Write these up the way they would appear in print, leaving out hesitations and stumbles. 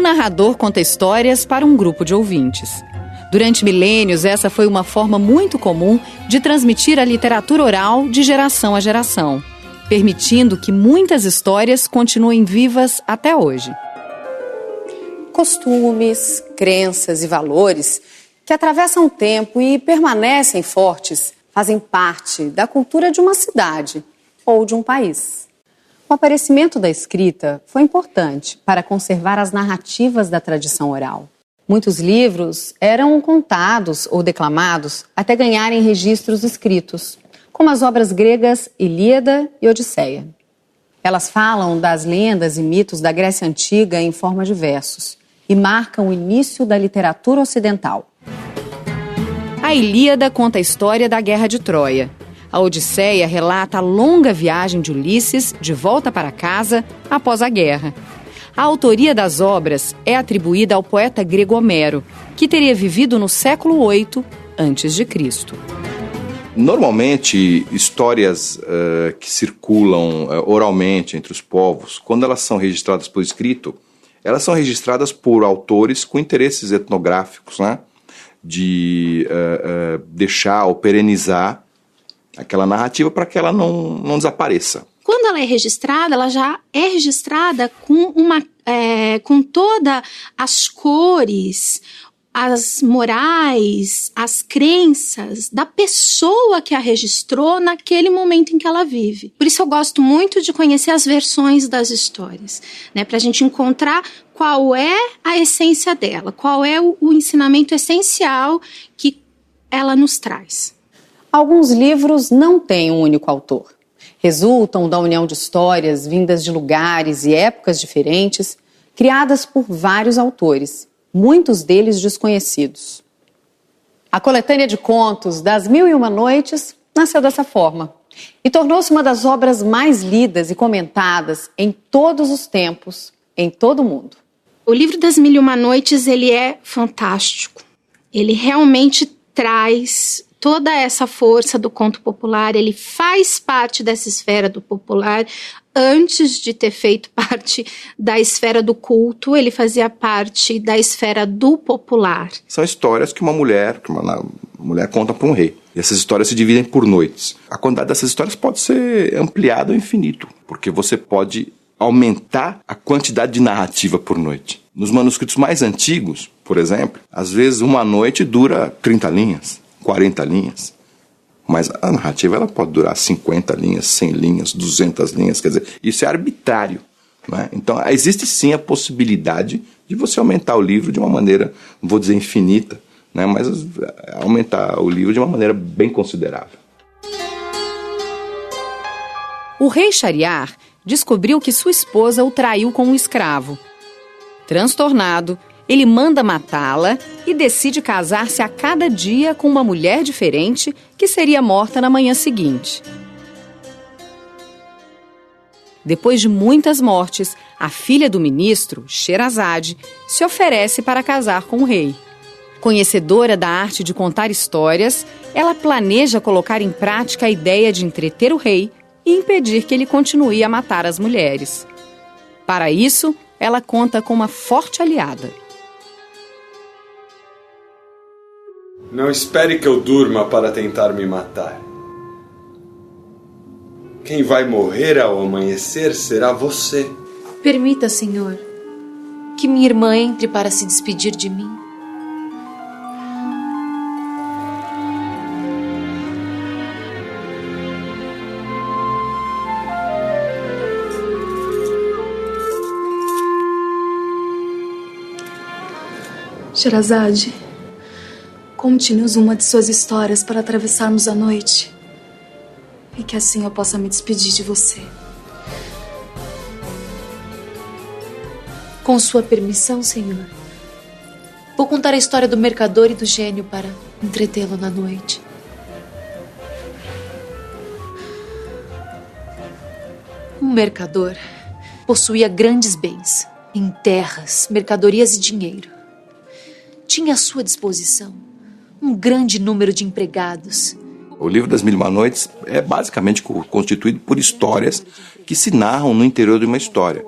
narrador conta histórias para um grupo de ouvintes. Durante milênios, essa foi uma forma muito comum de transmitir a literatura oral de geração a geração, permitindo que muitas histórias continuem vivas até hoje. Costumes, crenças e valores que atravessam o tempo e permanecem fortes fazem parte da cultura de uma cidade ou de um país. O aparecimento da escrita foi importante para conservar as narrativas da tradição oral. Muitos livros eram contados ou declamados até ganharem registros escritos, como as obras gregas Ilíada e Odisseia. Elas falam das lendas e mitos da Grécia Antiga em forma de versos e marcam o início da literatura ocidental. A Ilíada conta a história da Guerra de Troia. A Odisseia relata a longa viagem de Ulisses de volta para casa após a guerra. A autoria das obras é atribuída ao poeta grego Homero, que teria vivido no século VIII a.C. Normalmente, histórias que circulam oralmente entre os povos, quando elas são registradas por escrito, elas são registradas por autores com interesses etnográficos, né? De deixar ou perenizar aquela narrativa para que ela não desapareça. Quando ela é registrada, ela já é registrada com todas as cores, as morais, as crenças da pessoa que a registrou naquele momento em que ela vive. Por isso eu gosto muito de conhecer as versões das histórias, né, para a gente encontrar qual é a essência dela, qual é o ensinamento essencial que ela nos traz. Alguns livros não têm um único autor. Resultam da união de histórias vindas de lugares e épocas diferentes, criadas por vários autores, muitos deles desconhecidos. A coletânea de contos das Mil e Uma Noites nasceu dessa forma e tornou-se uma das obras mais lidas e comentadas em todos os tempos, em todo o mundo. O livro das Mil e Uma Noites, ele é fantástico. Ele realmente traz toda essa força do conto popular, ele faz parte dessa esfera do popular. Antes de ter feito parte da esfera do culto, ele fazia parte da esfera do popular. São histórias que uma mulher conta para um rei. E essas histórias se dividem por noites. A quantidade dessas histórias pode ser ampliada ao infinito, porque você pode aumentar a quantidade de narrativa por noite. Nos manuscritos mais antigos, por exemplo, às vezes uma noite dura 30 linhas. 40 linhas, mas a narrativa ela pode durar 50 linhas, 100 linhas, 200 linhas, quer dizer, isso é arbitrário, né? Então existe sim a possibilidade de você aumentar o livro de uma maneira, não vou dizer infinita, né? Mas aumentar o livro de uma maneira bem considerável. O rei Shahryar descobriu que sua esposa o traiu com um escravo. Transtornado, ele manda matá-la e decide casar-se a cada dia com uma mulher diferente que seria morta na manhã seguinte. Depois de muitas mortes, a filha do ministro, Sherazade, se oferece para casar com o rei. Conhecedora da arte de contar histórias, ela planeja colocar em prática a ideia de entreter o rei e impedir que ele continue a matar as mulheres. Para isso, ela conta com uma forte aliada. Não espere que eu durma para tentar me matar. Quem vai morrer ao amanhecer será você. Permita, Senhor, que minha irmã entre para se despedir de mim. Sherazade, conte-nos uma de suas histórias para atravessarmos a noite e que assim eu possa me despedir de você. Com sua permissão, Senhor, vou contar a história do mercador e do gênio para entretê-lo na noite. Um mercador possuía grandes bens em terras, mercadorias e dinheiro. Tinha à sua disposição um grande número de empregados. O livro das Mil e Uma Noites é basicamente constituído por histórias que se narram no interior de uma história.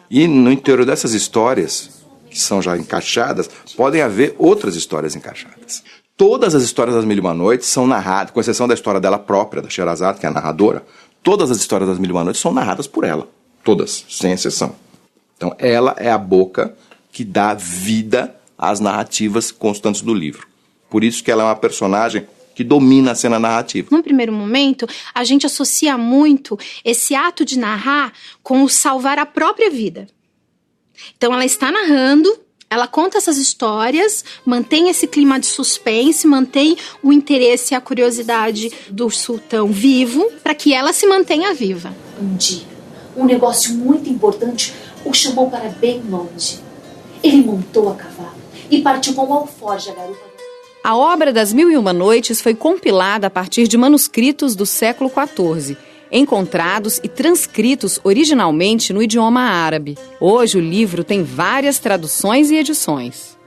E no interior dessas histórias, que que são já encaixadas, podem haver outras histórias encaixadas. Todas as histórias das Mil e Uma Noites são narradas, com exceção da história dela própria, da Sherazade, que é a narradora, todas as histórias das Mil e Uma Noites são narradas por ela. Todas, sem exceção. Então, ela é a boca que dá vida às narrativas constantes do livro. Por isso que ela é uma personagem que domina a cena narrativa. Num primeiro momento, a gente associa muito esse ato de narrar com o salvar a própria vida. Então, ela está narrando, ela conta essas histórias, mantém esse clima de suspense, mantém o interesse e a curiosidade do sultão vivo, para que ela se mantenha viva. Um dia, um negócio muito importante o chamou para bem longe. Ele montou a cavalo e partiu com o alforje à garupa. A obra das Mil e Uma Noites foi compilada a partir de manuscritos do século XIV, encontrados e transcritos originalmente no idioma árabe. Hoje o livro tem várias traduções e edições.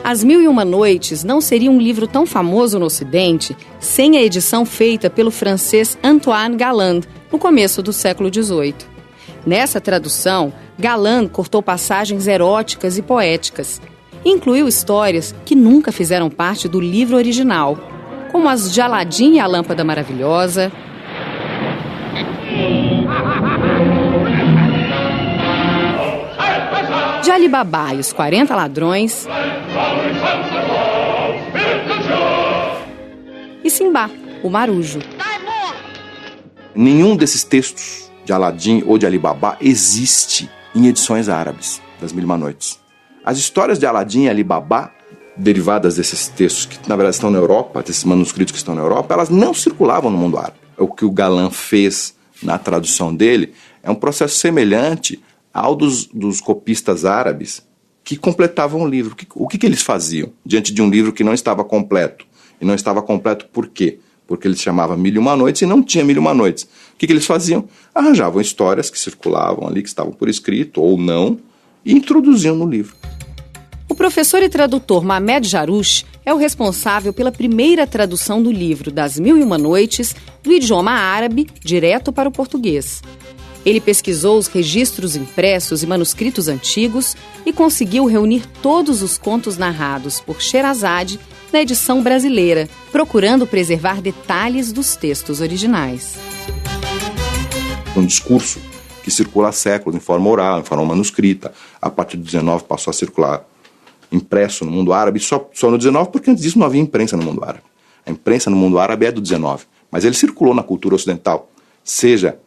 As Mil e Uma Noites não seria um livro tão famoso no Ocidente sem a edição feita pelo francês Antoine Galland, no começo do século XVIII. Nessa tradução, Galland cortou passagens eróticas e poéticas. Incluiu histórias que nunca fizeram parte do livro original, como as de Aladim e a Lâmpada Maravilhosa, de Ali Babá e os 40 Ladrões e Simbá, o Marujo. Nenhum desses textos de Aladim ou de Ali Babá existe em edições árabes das Mil e Uma Noites. As histórias de Aladim e Ali Babá, derivadas desses textos que na verdade estão na Europa, desses manuscritos que estão na Europa, elas não circulavam no mundo árabe. O que o Galland fez na tradução dele é um processo semelhante ao dos copistas árabes que completavam o livro. O que eles faziam diante de um livro que não estava completo? E não estava completo por quê? Porque ele se chamava Mil e Uma Noites e não tinha Mil e Uma Noites. O que eles faziam? Arranjavam histórias que circulavam ali, que estavam por escrito ou não, e introduziam no livro. O professor e tradutor Mamed Jarouche é o responsável pela primeira tradução do livro das Mil e Uma Noites do idioma árabe direto para o português. Ele pesquisou os registros impressos e manuscritos antigos e conseguiu reunir todos os contos narrados por Sherazade na edição brasileira, procurando preservar detalhes dos textos originais. Um discurso que circula há séculos em forma oral, em forma manuscrita. A partir do 19 passou a circular impresso no mundo árabe, só no 19 porque antes disso não havia imprensa no mundo árabe. A imprensa no mundo árabe é do 19, mas ele circulou na cultura ocidental, seja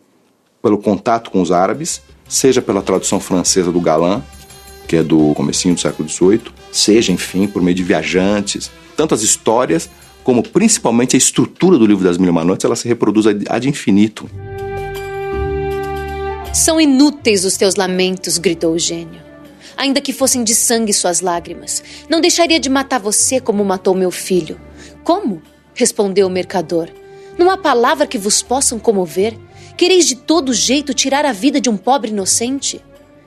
pelo contato com os árabes, seja pela tradução francesa do Galland, que é do comecinho do século XVIII, seja, enfim, por meio de viajantes. Tanto as histórias, como principalmente a estrutura do livro das Mil e Uma Noites, ela se reproduz ad infinito. São inúteis os teus lamentos, gritou o gênio. Ainda que fossem de sangue suas lágrimas, não deixaria de matar você como matou meu filho. Como? Respondeu o mercador. Não há palavra que vos possam comover? Quereis de todo jeito tirar a vida de um pobre inocente?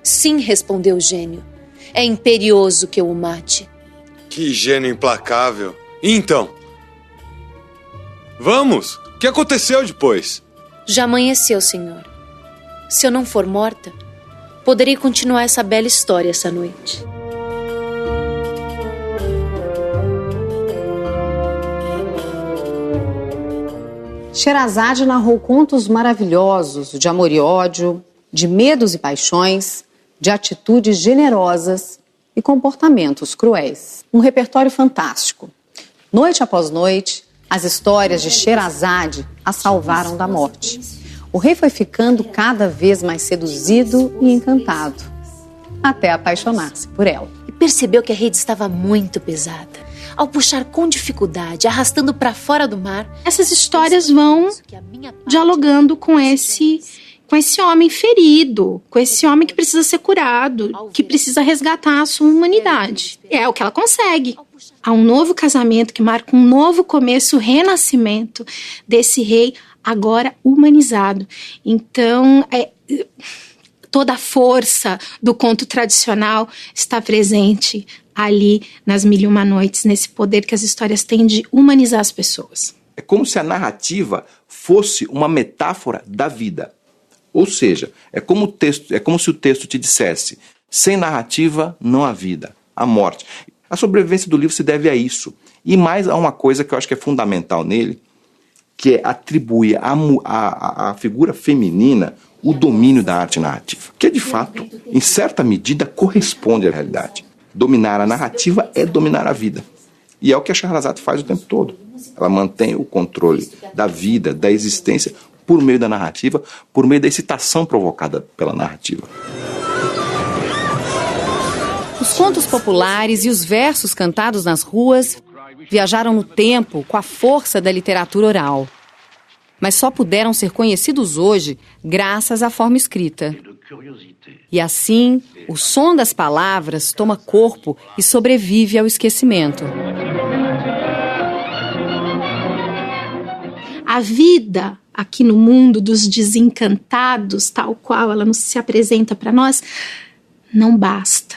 Sim, respondeu o gênio. É imperioso que eu o mate. Que gênio implacável. E então? Vamos! O que aconteceu depois? Já amanheceu, senhor. Se eu não for morta, poderei continuar essa bela história essa noite. Sherazade narrou contos maravilhosos de amor e ódio, de medos e paixões, de atitudes generosas e comportamentos cruéis. Um repertório fantástico. Noite após noite, as histórias de Sherazade a salvaram da morte. O rei foi ficando cada vez mais seduzido e encantado, até apaixonar-se por ela. E percebeu que a rede estava muito pesada. Ao puxar com dificuldade, arrastando para fora do mar, essas histórias vão dialogando com esse homem ferido, com esse homem que precisa ser curado, que precisa resgatar a sua humanidade. É o que ela consegue. Há um novo casamento que marca um novo começo, o renascimento desse rei agora humanizado. Então, toda a força do conto tradicional está presente ali nas Mil e Uma Noites, nesse poder que as histórias têm de humanizar as pessoas. É como se a narrativa fosse uma metáfora da vida. Ou seja, é como se o texto te dissesse: sem narrativa não há vida, há morte. A sobrevivência do livro se deve a isso. E mais a uma coisa que eu acho que é fundamental nele, que é atribuir à figura feminina o domínio da arte narrativa, que de fato, em certa medida, corresponde à realidade. Dominar a narrativa é dominar a vida. E é o que a Shahrazad faz o tempo todo. Ela mantém o controle da vida, da existência, por meio da narrativa, por meio da excitação provocada pela narrativa. Os contos populares e os versos cantados nas ruas viajaram no tempo com a força da literatura oral. Mas só puderam ser conhecidos hoje graças à forma escrita. E assim, o som das palavras toma corpo e sobrevive ao esquecimento. A vida aqui no mundo dos desencantados, tal qual ela nos se apresenta para nós, não basta.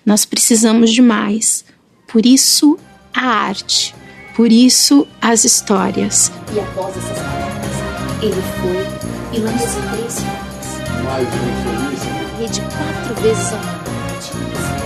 Nós precisamos de mais. Por isso, a arte. Por isso, as histórias. E após essas palavras, ele foi e lançou 3 fatos. Mais uma infeliz. Rede 4 vezes ao ano.